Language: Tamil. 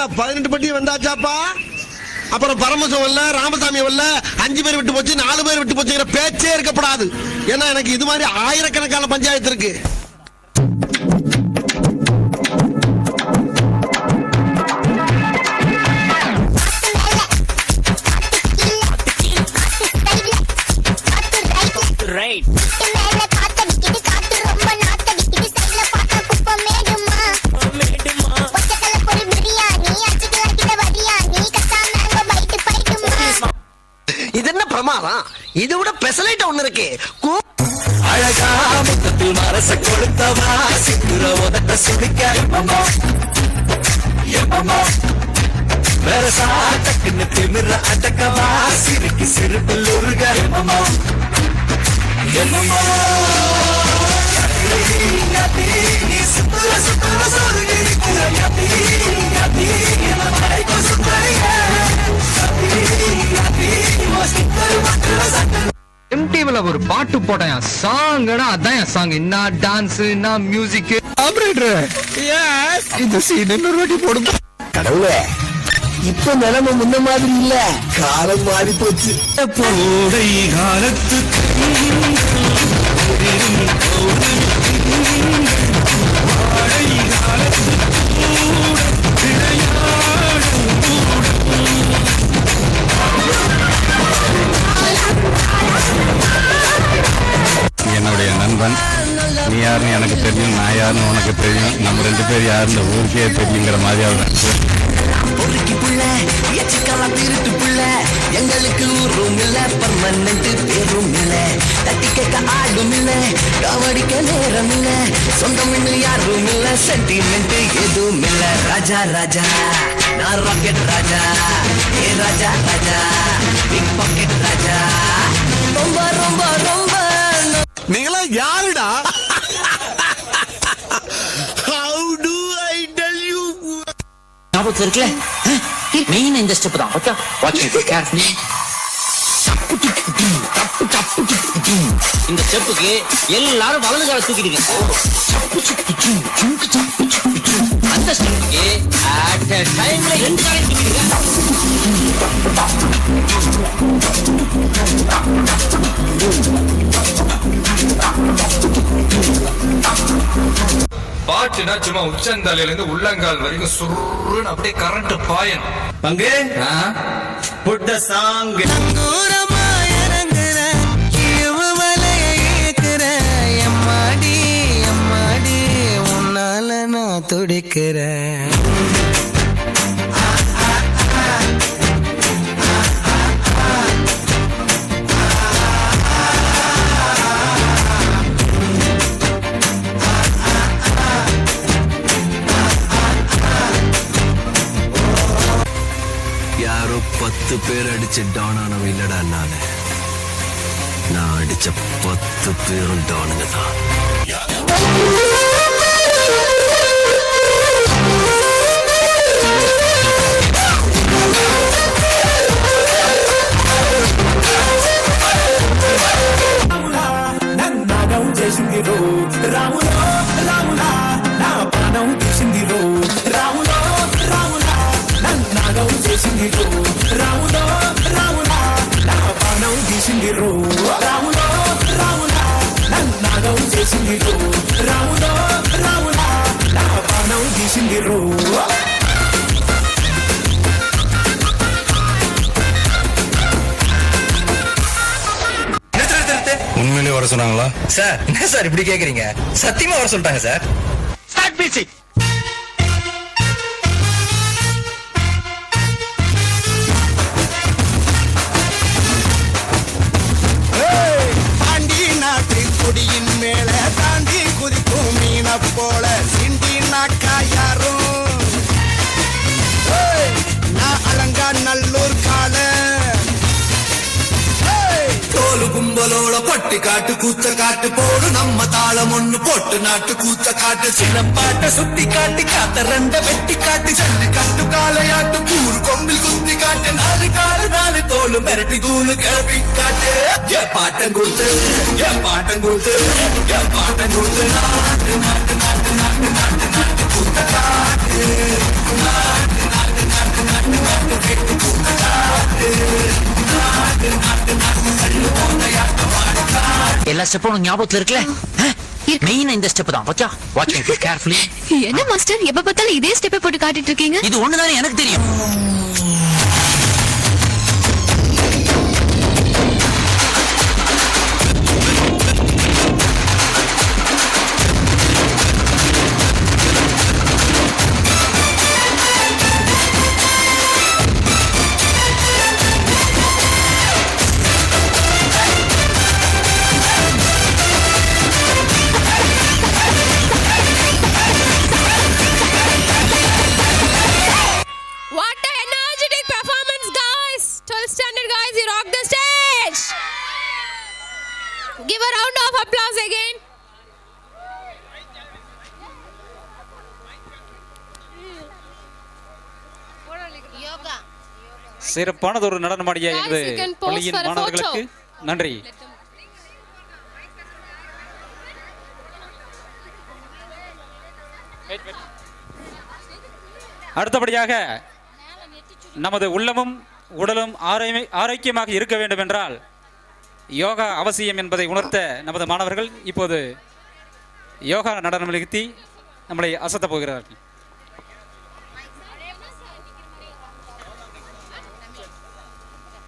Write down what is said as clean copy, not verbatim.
18 பட்டி வந்தாச்சாப்பா. அப்புறம் பரமசம் வரல, ராமசாமி வரல, 5 பேர் விட்டு போச்சு, 4 பேர் விட்டு போச்சுங்கிற பேச்சே இருக்கப்படாது. ஏன்னா எனக்கு இது மாதிரி ஆயிரக்கணக்கான பஞ்சாயத்து இருக்கு. இது என்ன பிரமாதம்? இது விட பெசலைட் ஒண்ணு இருக்கு. அழகா முத்தத்தில் மரச கொடுத்தவா சிக்குற உதட்ட சுடிக்க பெருசா டக்குன்னு திமிர அடக்கவா சிரிக்கு சிரிப்பில் உருக நீ சுத்துற சுத்துற சொல்லிருக்கிற எம்டிவில ஒரு பாட்டு போட்டேன் சாங்கடா, அதான் என் சாங். என்ன டான்ஸ், என்ன மியூசிக். ஆபரேட்டர் எஸ் இந்த சீன் இன்னொரு வாட்டி போடுங்க. கடவுளே, இப்ப நிலைமை முன்ன மாதிரி இல்ல, காலம் மாறி போச்சு. கோடை காலத்துக்கு என்னுடைய நண்பன், நீ யாருன்னு எனக்கு தெரியும், நான் யாருன்னு உனக்கு தெரியும், நம்ம 2 பேர் யாருன்னு ஊருக்கே தெரியுங்கிற மாதிரி அவர் திருட்டு புள்ள எங்களுக்கு ஊரும் இல்ல, பர்மனன்ட் பேரும் இல்ல, தட்டி கேட்க ஆடும் இல்ல, கவடிக்க நேரம் இல்ல, சொந்தம் இன்னும் யாரும் இல்ல, சென்டிமெண்ட் எதுவும் இல்ல. ராஜா ராஜா நான் ராக்கெட் ராஜா, ஏ ராஜா ராஜா பிக் பாக்கெட் ராஜா, ரொம்ப ரொம்ப ரொம்ப. நீங்களா யாருடா? How do I tell you? ஞாபகத்துல இருக்குல்ல, மெயின் இந்த ஸ்டெப் தான். Okay, watch it carefully. இந்த ஸ்டெப்புக்கு எல்லாரும் வலது கால தூக்கிடுங்க. அந்த ஸ்டெப்புக்கு அட் a டைம்ல 2 காலை தூக்கிடுங்க. பாட்டுனா சும்மா உச்சந்தலையில இருந்து உள்ளங்கால் வரைக்கும் சுருன்னு அப்படியே கரண்ட் பாயன். பங்கு புட் தி சாங். நங்கூரமா இறங்குற இவவலைய ஏக்குற எம்மாடி எம்மாடி உன்னால நான் துடிக்கிறேன். யாரோ 10 பேர் அடிச்ச டானானவன் இல்லடா நானு, நான் அடிச்ச 10 பேரும் டானுங்க தான். உண்மையிலேயே வர சொன்னாங்களா சார்? என்ன சார் இப்படி கேக்குறீங்க? சத்தியமா வர சொல்லிட்டாங்க சார். Start music. பாண்டி நாட்டு கொடியின் மேல தாண்டி குதிக்கும் மீன போல சிண்டி நாக்கா யாரும். நான் அலங்கா நல்லூர் கால தோலு கும்பலோட பட்டி காட்டு கூச்ச காட்டு போடு நம்ம தாளம் ஒண்ணு போட்டு நாட்டு கூச்ச காட்டு சின்ன பாட்ட சுத்தி காட்டி காத்த 2 வெட்டி காட்டி சண்டு கட்டு காலையாட்டு கூறு கொம்பில் குத்தி காட்டு 4 காலு 4 தோலு மிரட்டி தூளு கிளப்பி காட்டு. என் பாட்டம் கொடுத்து என் பாட்டம் கொடுத்து என் பாட்டம் கொடுத்து நாட்டு நாட்டு நாட்டு நாட்டு நாட்டு நாட்டு கூத்த காட்டு நாட்டு நாட்டு எல்லா ஸ்டெப்பும் உனக்கு ஞாபகத்துல இருக்குல்ல? மெயின் இந்த ஸ்டெப் தான். பாத்தியா? Watch me carefully. என்ன மாஸ்டர் எப்ப பார்த்தாலும் இதே ஸ்டெப்பை போட்டு காட்டிட்டு இருக்கீங்க? இது ஒண்ணுதானே எனக்கு தெரியும். What an energetic performance, guys! 12th standard guys, you rock the stage! Give a round of applause again. சிறப்பானதொரு நடனமாடிய Guys, எங்களது you can pose பள்ளியின் for a மாணவர்களுக்கு photo. நன்றி. அடுத்தபடியாக நமது உள்ளமும் உடலும் ஆரோக்கியமாக இருக்க வேண்டும் என்றால் யோகா அவசியம் என்பதை உணர்த்த நமது மாணவர்கள் இப்போது யோகா நடனம் நிகழ்த்தி நம்மளை அசத்தப் போகிறார்கள்.